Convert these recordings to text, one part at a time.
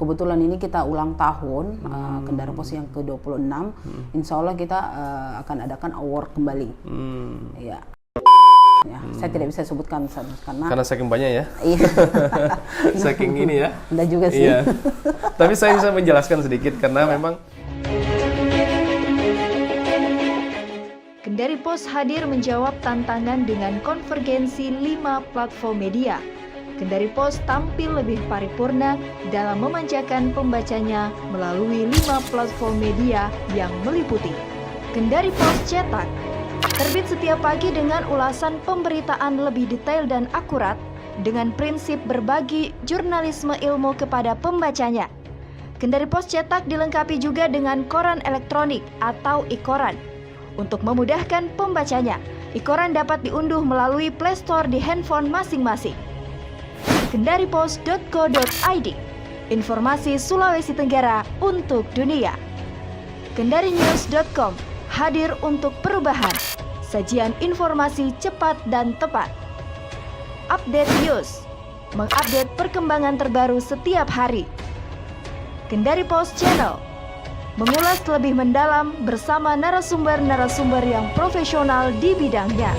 kebetulan ini kita ulang tahun Kendari Pos yang ke-26. Insya Allah kita akan adakan award kembali. Ya. Ya, saya tidak bisa sebutkan karena saking banyak ya. Iya. Saking ini ya. Enggak juga sih. Iya. Tapi saya bisa menjelaskan sedikit karena memang Kendari Pos hadir menjawab tantangan dengan konvergensi 5 platform media. Kendari Pos tampil lebih paripurna dalam memanjakan pembacanya melalui 5 platform media yang meliputi Kendari Pos cetak, terbit setiap pagi dengan ulasan pemberitaan lebih detail dan akurat dengan prinsip berbagi jurnalisme ilmu kepada pembacanya. Kendari Pos cetak dilengkapi juga dengan koran elektronik atau e-koran. Untuk memudahkan pembacanya, e-koran dapat diunduh melalui Play Store di handphone masing-masing. Kendaripos.co.id, informasi Sulawesi Tenggara untuk dunia. Kendarinews.com, hadir untuk perubahan. Sajian informasi cepat dan tepat. Update News, mengupdate perkembangan terbaru setiap hari. Kendari Pos Channel, mengulas lebih mendalam bersama narasumber-narasumber yang profesional di bidangnya.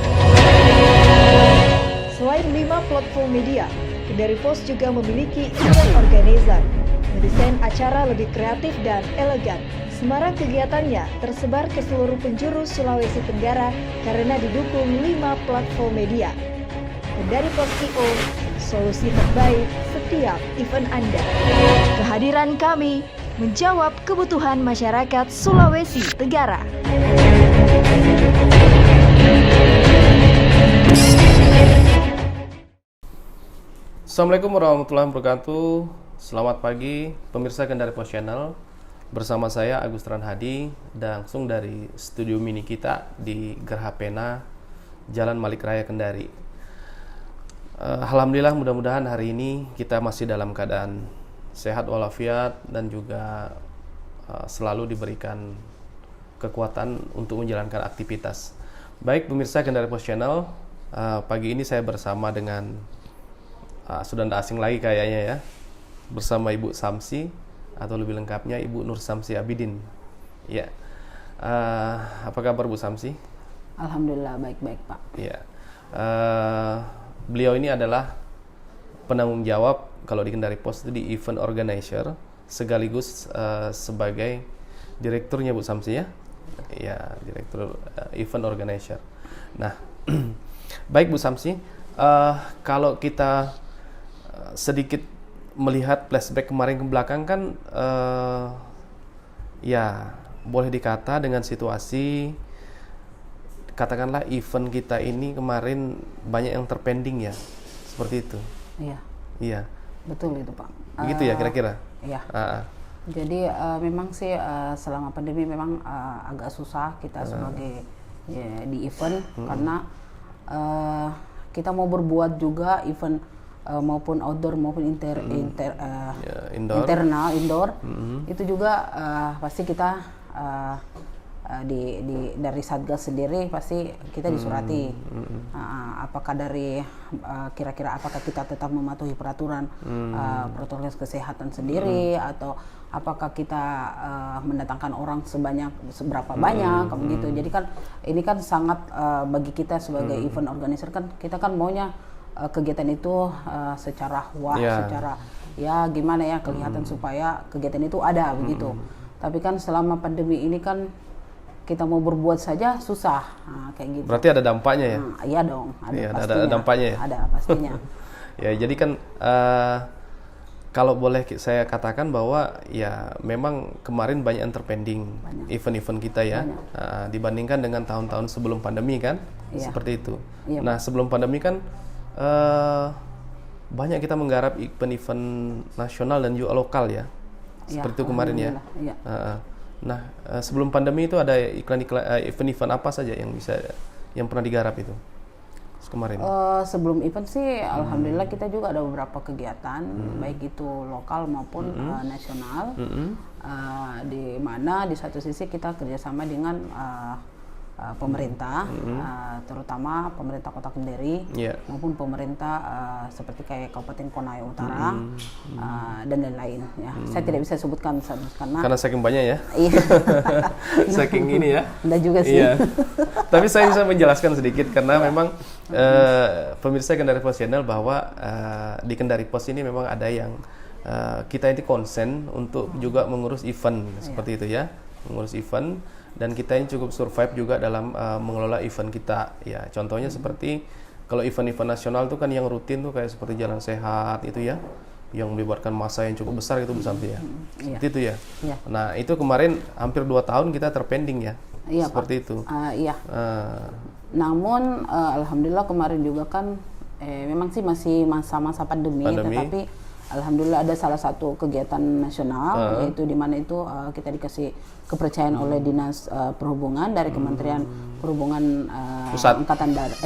Selain 5 platform media, Kendari Pos juga memiliki event organizer, mendesain acara lebih kreatif dan elegan. Semarak kegiatannya tersebar ke seluruh penjuru Sulawesi Tenggara karena didukung 5 platform media. Kendari Pos IO, solusi terbaik setiap event Anda. Kehadiran kami menjawab kebutuhan masyarakat Sulawesi Tenggara. Assalamualaikum warahmatullahi wabarakatuh. Selamat pagi pemirsa Kendari Pos Channel. Bersama saya Agus Hadi, langsung dari studio mini kita di Gerha Pena, Jalan Malik Raya Kendari. Alhamdulillah, mudah-mudahan hari ini kita masih dalam keadaan sehat walafiat dan juga selalu diberikan kekuatan untuk menjalankan aktivitas. Baik pemirsa Kendari Pos Channel, pagi ini saya bersama dengan sudah tidak asing lagi kayaknya ya, bersama Ibu Samsi atau lebih lengkapnya Ibu Nur Samsi Abidin. Ya, apa kabar Bu Samsi? Alhamdulillah baik-baik Pak. Ya, beliau ini adalah penanggung jawab kalau di Kendari Pos itu di event organizer sekaligus sebagai direkturnya Bu Samsi ya. Ya, direktur event organizer. Nah, baik Bu Samsi, kalau kita sedikit melihat flashback kemarin ke belakang kan, ya boleh dikata dengan situasi, katakanlah event kita ini kemarin banyak yang terpending ya, seperti itu. Iya. Iya. Betul itu Pak. Begitu ya kira-kira. Iya. Jadi memang sih selama pandemi memang agak susah kita sebagai di event karena kita mau berbuat juga event maupun outdoor maupun indoor. Itu juga pasti kita dari Satgas sendiri pasti kita disurati apakah dari kira-kira apakah kita tetap mematuhi peraturan protokol kesehatan sendiri atau apakah kita mendatangkan orang seberapa banyak begitu. Jadi kan ini kan sangat bagi kita sebagai event organizer kan kita kan maunya kegiatan itu secara secara ya gimana ya kelihatan supaya kegiatan itu ada begitu. Tapi kan selama pandemi ini kan kita mau berbuat saja susah, kayak gitu. Berarti ada dampaknya ya? Iya dong, ada ya, pastinya. Ada dampaknya ya? Ada pastinya. Ya, jadi kan kalau boleh saya katakan bahwa ya memang kemarin banyak yang terpending event-event kita ya, dibandingkan dengan tahun-tahun sebelum pandemi kan, seperti itu. Iya, nah sebelum pandemi kan banyak kita menggarap event-event nasional dan juga lokal ya, seperti itu kemarin ya. Iya. Nah sebelum pandemi itu ada event-event apa saja yang pernah digarap itu kemarin? Sebelum event sih alhamdulillah kita juga ada beberapa kegiatan baik itu lokal maupun nasional, di mana di satu sisi kita kerjasama dengan pemerintah, terutama pemerintah Kota Kendari maupun pemerintah seperti kayak Kabupaten Konawe Utara dan lain-lain. Ya. Saya tidak bisa sebutkan karena saking banyak ya. Iya. Saking ini ya. Enggak juga sih. Iya. Tapi saya bisa menjelaskan sedikit karena memang pemirsa Kendari Post Channel bahwa di Kendari Post ini memang ada yang kita ini konsen untuk juga mengurus event seperti itu ya, mengurus event. Dan kita ini cukup survive juga dalam mengelola event kita. Ya, contohnya seperti kalau event-event nasional itu kan yang rutin tuh kayak seperti Jalan Sehat itu ya, yang melibatkan massa yang cukup besar gitu Bu Samsi ya. Seperti itu ya. Nah, itu kemarin hampir 2 tahun kita terpending ya. Iya, seperti Pak. Itu. Iya. Namun alhamdulillah kemarin juga kan memang sih masih masa-masa pandemi, tetapi alhamdulillah ada salah satu kegiatan nasional yaitu di mana itu kita dikasih kepercayaan oleh Dinas Perhubungan dari Kementerian Perhubungan Angkatan Darat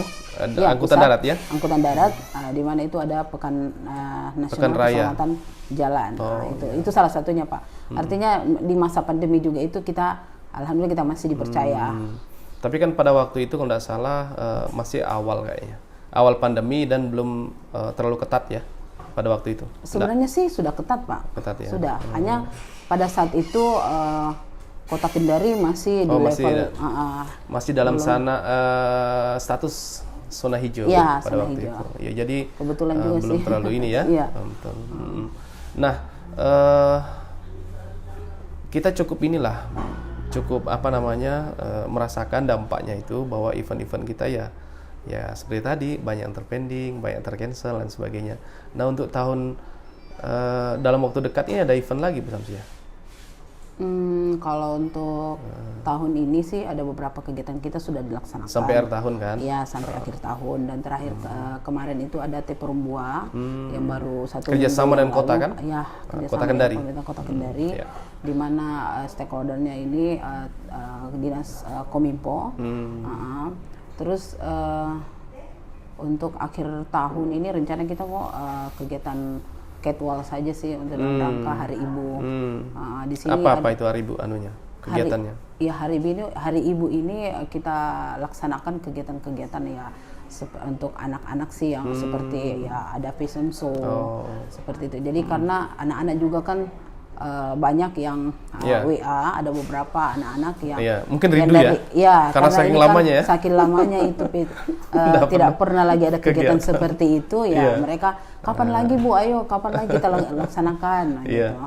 Darat ya. Angkutan Darat di mana itu ada Pekan Nasional Keselamatan Jalan. Itu salah satunya Pak. Artinya di masa pandemi juga itu kita alhamdulillah kita masih dipercaya. Tapi kan pada waktu itu kalau tidak salah masih awal kayaknya. Awal pandemi dan belum terlalu ketat ya. Pada waktu itu? Sebenarnya sih sudah ketat Pak. Ketat ya? Sudah. Hanya pada saat itu Kota Kendari masih di level masih dalam status zona hijau ya, pada waktu hijau. Itu. Ya, jadi kebetulan juga belum sih. terlalu ini ya. Nah, kita cukup merasakan dampaknya itu bahwa event-event kita ya seperti tadi banyak yang terpending, banyak yang tercancel dan sebagainya. Nah, untuk tahun dalam waktu dekat ini ada event lagi Bu Samsi ya? Kalau untuk tahun ini sih ada beberapa kegiatan kita sudah dilaksanakan. Sampai akhir tahun kan? Iya, sampai akhir tahun. Dan terakhir kemarin itu ada Teperumbua yang baru satu kerjasama dengan kota kan? Iya, Kota Kendari. Pemerintah Kota Kendari, di mana stakeholdernya ini Dinas Kominfo. Terus untuk akhir tahun ini rencana kita kegiatan catwalk saja sih untuk dalam rangka Hari Ibu. Di sini apa itu Hari Ibu kegiatannya? Hari Ibu ini kita laksanakan kegiatan-kegiatan ya untuk anak-anak sih yang seperti ya ada fashion show seperti itu. Jadi karena anak-anak juga kan banyak yang WA, ada beberapa anak-anak yang mungkin rindu karena saking lamanya kan, saking lamanya itu tidak pernah lagi ada kegiatan seperti itu ya. Mereka kapan lagi Bu, ayo kapan lagi kita laksanakan gitu.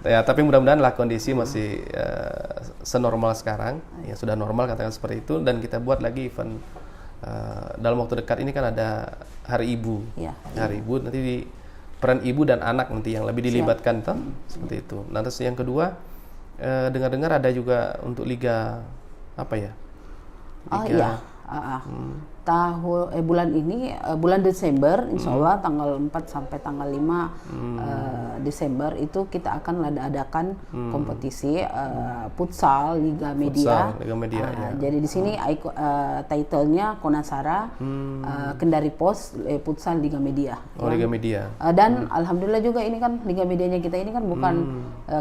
Ya, tapi mudah-mudahan lah kondisi masih senormal sekarang, ya sudah normal katakan seperti itu, dan kita buat lagi event dalam waktu dekat ini kan ada Hari Ibu. Hari Ibu nanti di peran ibu dan anak nanti yang lebih dilibatkan toh, seperti itu. Nah, terus yang kedua dengar-dengar ada juga untuk liga apa ya? Liga, bulan Desember insya Allah tanggal 4 sampai tanggal 5 Desember itu kita akan adakan kompetisi futsal Liga Media. Jadi di sini title-nya Konasara Kendari Post futsal Liga Media. Liga Media. Dan alhamdulillah juga ini kan Liga Medianya kita ini kan bukan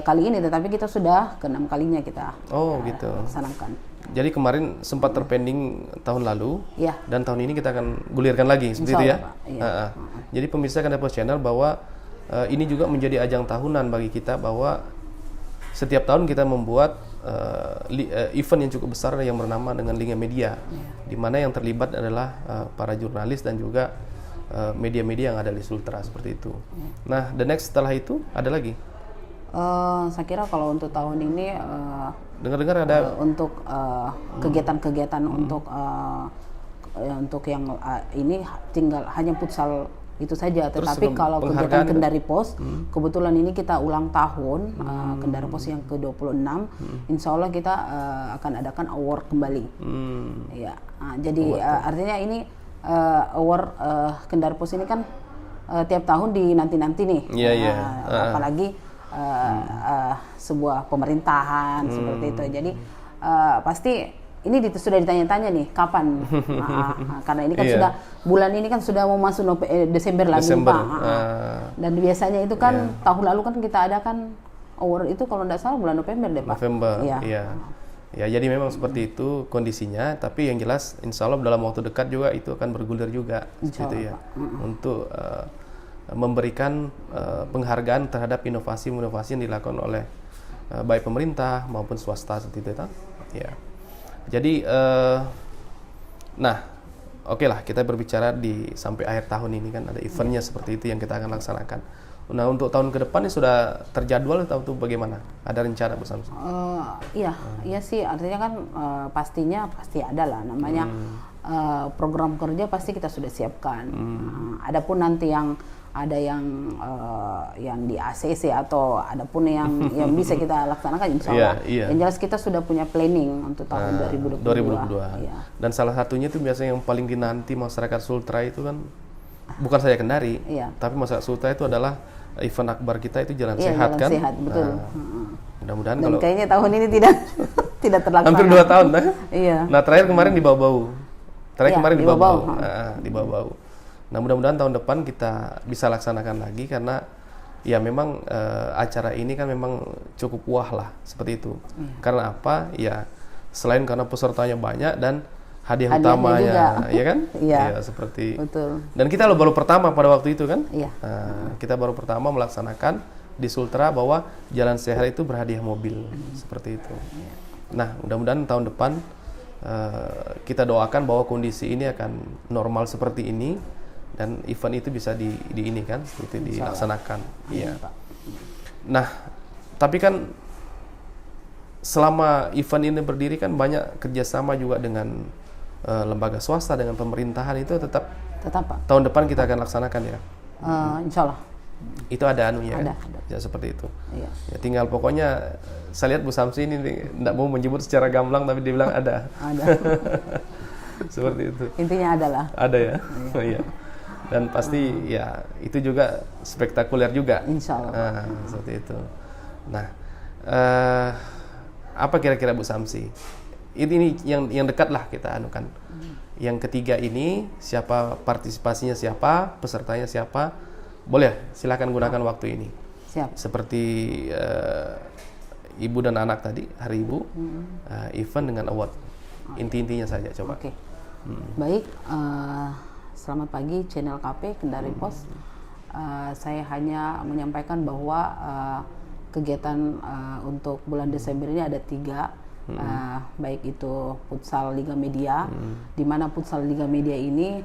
kali ini, tetapi kita sudah ke-6 kalinya kita laksanakan. Jadi kemarin sempat terpending tahun lalu, dan tahun ini kita akan gulirkan lagi seperti itu ya. Jadi pemirsa Kendari Post Channel bahwa ini juga menjadi ajang tahunan bagi kita, bahwa setiap tahun kita membuat event yang cukup besar yang bernama dengan Liga Media, di mana yang terlibat adalah para jurnalis dan juga media-media yang ada di Sultra seperti itu. Nah, the next setelah itu ada lagi. Saya kira kalau untuk tahun ini dengar-dengar ada untuk kegiatan-kegiatan untuk yang ini tinggal hanya futsal itu saja. Tetapi kalau kegiatan Kendari Post, kebetulan ini kita ulang tahun Kendari Post yang ke-26, insya Allah kita akan adakan award kembali. Ya, jadi artinya ini award Kendari Post ini kan tiap tahun dinanti-nanti nih. Apalagi sebuah pemerintahan seperti itu. Jadi pasti ini sudah ditanya-tanya nih kapan, karena ini kan sudah bulan ini kan sudah mau masuk Desember lagi Pak. Dan biasanya itu kan tahun lalu kan kita adakan award itu kalau tidak salah bulan November deh Pak. November, iya. Ya, jadi memang seperti itu kondisinya, tapi yang jelas insya Allah dalam waktu dekat juga itu akan bergulir juga seperti ya, untuk memberikan penghargaan terhadap inovasi-inovasi yang dilakukan oleh baik pemerintah maupun swasta seperti itu. Ya. Jadi nah, oke lah, kita berbicara sampai akhir tahun ini kan ada eventnya seperti itu yang kita akan laksanakan. Nah, untuk tahun ke depan ini sudah terjadwal atau bagaimana? Ada rencana Bu Samsi? Iya sih, artinya kan pastinya pasti ada lah namanya program kerja pasti kita sudah siapkan. Adapun nanti yang ada yang di ACC atau adapun yang bisa kita laksanakan insya Allah. Yang jelas kita sudah punya planning untuk tahun 2022. Iya. Dan salah satunya itu biasanya yang paling dinanti masyarakat Sultra itu kan bukan saja Kendari, tapi masyarakat Sultra itu adalah event akbar kita itu Jalan Sehat kan? Sehat, betul. Mudah-mudahan dan kalau kayaknya tahun ini tidak terlaksana. Hampir 2 tahun nah. Iya. Nah, terakhir kemarin di Bau-Bau. Di Bau-Bau. Nah, mudah-mudahan tahun depan kita bisa laksanakan lagi karena ya memang acara ini kan memang cukup wah lah seperti itu. Karena apa? Ya selain karena pesertanya banyak dan hadiah utamanya, ya kan? Iya, seperti. Betul. Dan kita baru pertama pada waktu itu kan? Iya. Kita baru pertama melaksanakan di Sultra bahwa Jalan Sehat itu berhadiah mobil, seperti itu. Nah, mudah-mudahan tahun depan kita doakan bahwa kondisi ini akan normal seperti ini dan event itu bisa ini kan, seperti dilaksanakan. Iya. Nah, tapi kan selama event ini berdiri kan banyak kerjasama juga dengan lembaga swasta, dengan pemerintahan, itu tetap Pak. Tahun depan kita akan laksanakan ya. Insya Allah. Itu ada anunya ada. Kan? Ya seperti itu. Iya. Ya, tinggal pokoknya saya lihat Bu Samsi ini tidak mau menyebut secara gamblang tapi dia bilang ada. Ada. Seperti itu. Intinya adalah. Ada ya. Iya. Dan pasti ya itu juga spektakuler juga. Insya Allah. Seperti itu. Nah, apa kira-kira Bu Samsi? Ini yang dekat lah kita anukan. Yang ketiga ini siapa partisipasinya, siapa pesertanya, siapa? Boleh, silakan gunakan waktu ini. Siap. Seperti ibu dan anak tadi, hari ibu, event dengan award. Inti-intinya saja coba. Oke. Baik, selamat pagi channel KP Kendari Pos. Saya hanya menyampaikan bahwa kegiatan untuk bulan Desember ini ada 3. Baik itu futsal Liga Media, di mana futsal Liga Media ini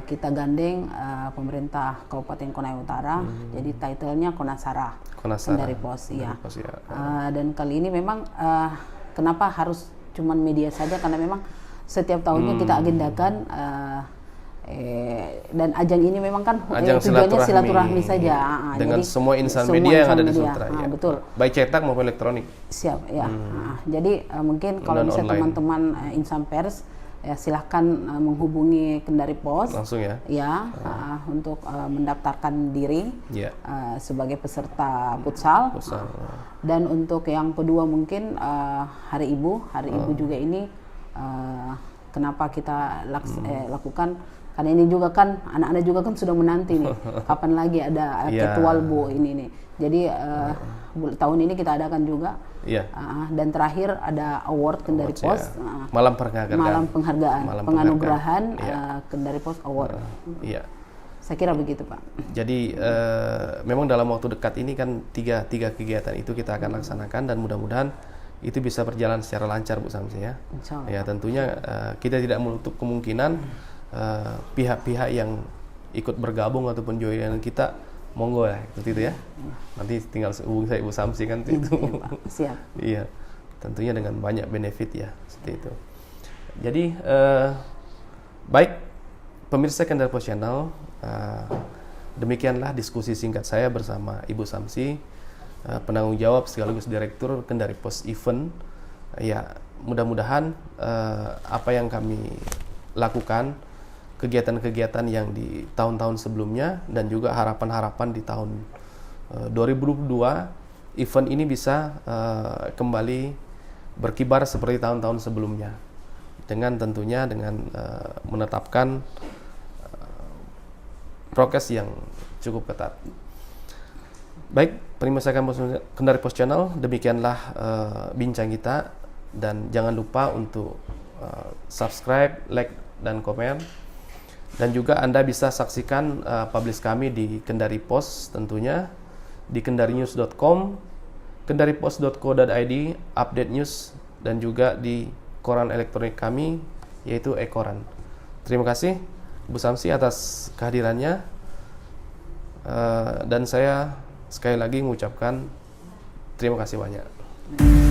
kita gandeng pemerintah Kabupaten Konawe Utara, jadi titlenya Konasara Kendari Pos, ya. Dan kali ini memang kenapa harus cuman media saja, karena memang setiap tahunnya kita agendakan dan ajang ini memang kan tujuannya silaturahmi saja dengan jadi, semua insan media yang ada di Sultra, ya. Betul, baik cetak maupun elektronik. Siap ya. Jadi mungkin kalau bisa teman-teman insan pers ya silahkan menghubungi Kendari Pos langsung ya, untuk mendaftarkan diri sebagai peserta futsal. Dan untuk yang kedua mungkin hari ibu juga ini kenapa kita lakukan, karena ini juga kan anak-anak juga kan sudah menanti nih kapan lagi ada ketual Bu ini nih. Jadi tahun ini kita adakan juga. Dan terakhir ada award Kendari Pos. Malam penghargaan. Penganugerahan Kendari Pos Award. Saya kira begitu Pak. Jadi memang dalam waktu dekat ini kan tiga kegiatan itu kita akan laksanakan dan mudah-mudahan itu bisa berjalan secara lancar Bu Samsi ya. Ya tentunya kita tidak menutup kemungkinan pihak-pihak yang ikut bergabung ataupun join dengan kita, monggo ya, seperti itu ya. Nanti tinggal hubungi saya Bu Samsi kan itu. Siap. Iya, tentunya dengan banyak benefit ya, seperti itu. Jadi baik pemirsa Kendari Pos Channel, demikianlah diskusi singkat saya bersama Ibu Samsi, penanggung jawab sekaligus direktur Kendari Pos Event. Ya, mudah-mudahan apa yang kami lakukan, kegiatan-kegiatan yang di tahun-tahun sebelumnya dan juga harapan-harapan di tahun 2022, event ini bisa kembali berkibar seperti tahun-tahun sebelumnya, dengan tentunya dengan menetapkan prokes yang cukup ketat. Baik, pemirsa Kendari Pos Channel, demikianlah bincang kita dan jangan lupa untuk subscribe, like, dan komen. Dan juga Anda bisa saksikan publish kami di Kendari Post tentunya, di kendarinews.com, kendaripost.co.id, update news, dan juga di koran elektronik kami yaitu e-koran. Terima kasih Bu Samsi atas kehadirannya, dan saya sekali lagi mengucapkan terima kasih banyak.